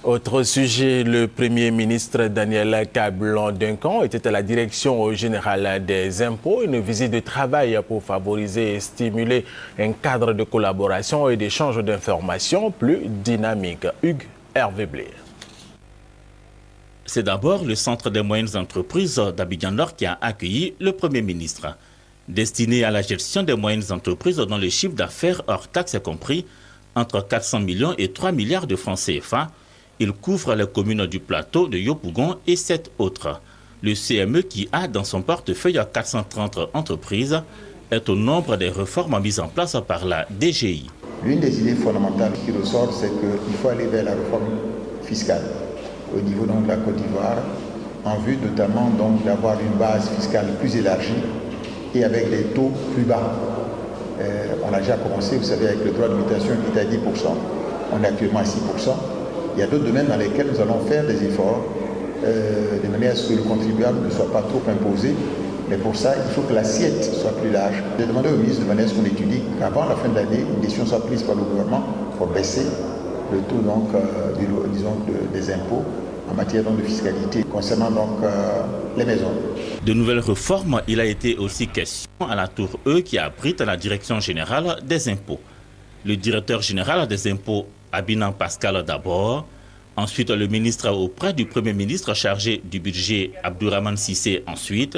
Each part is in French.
Autre sujet, le Premier ministre Daniel Kablan-Duncan était à la direction générale des impôts, une visite de travail pour favoriser et stimuler un cadre de collaboration et d'échange d'informations plus dynamique. Hugues Hervé Blé. C'est d'abord le Centre des moyennes entreprises d'Abidjan-Nord qui a accueilli le Premier ministre. Destiné à la gestion des moyennes entreprises dont le chiffre d'affaires hors taxes est compris entre 400 millions et 3 milliards de francs CFA, il couvre les communes du plateau de Yopougon et 7 autres. Le CME, qui a dans son portefeuille 430 entreprises, est au nombre des réformes mises en place par la DGI. L'une des idées fondamentales qui ressort, c'est qu'il faut aller vers la réforme fiscale au niveau de la Côte d'Ivoire, en vue notamment d'avoir une base fiscale plus élargie et avec des taux plus bas. On a déjà commencé, vous savez, avec le droit de mutation qui est à 10%. On est actuellement à 6%. Il y a d'autres domaines dans lesquels nous allons faire des efforts, de manière à ce que le contribuable ne soit pas trop imposé. Mais pour ça, il faut que l'assiette soit plus large. J'ai demandé au ministre de manière à ce qu'on étudie qu'avant la fin de l'année, une décision soit prise par le gouvernement pour baisser le taux des impôts en matière de fiscalité concernant les maisons. De nouvelles réformes, il a été aussi question à la Tour E qui abrite la Direction générale des impôts. Le directeur général des impôts, Abinan Pascal d'abord, ensuite le ministre auprès du Premier ministre chargé du budget, Abdourahmane Sissé ensuite,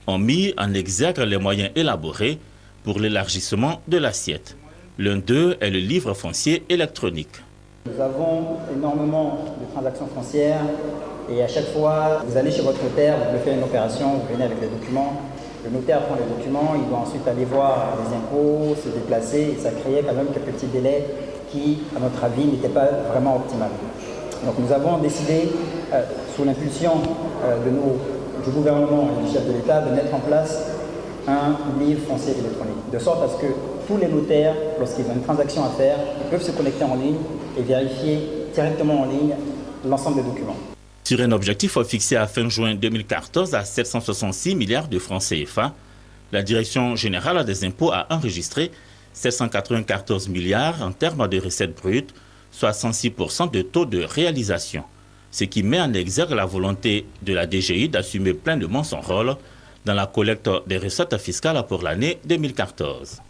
ont mis en exergue les moyens élaborés pour l'élargissement de l'assiette. L'un d'eux est le livre foncier électronique. Nous avons énormément de transactions foncières et à chaque fois, vous allez chez votre notaire, vous voulez faire une opération, vous venez avec des documents. Le notaire prend les documents, il doit ensuite aller voir les impôts, se déplacer et ça créait quand même quelques petits délais qui, à notre avis, n'étaient pas vraiment optimales. Donc nous avons décidé, sous l'impulsion du gouvernement et du chef de l'État, de mettre en place un livre foncier électronique, de sorte à ce que tous les notaires, lorsqu'ils ont une transaction à faire, ils peuvent se connecter en ligne et vérifier directement en ligne l'ensemble des documents. Sur un objectif fixé à fin juin 2014 à 766 milliards de francs CFA, la Direction générale des impôts a enregistré 794 milliards en termes de recettes brutes, soit 106% de taux de réalisation, ce qui met en exergue la volonté de la DGI d'assumer pleinement son rôle dans la collecte des recettes fiscales pour l'année 2014.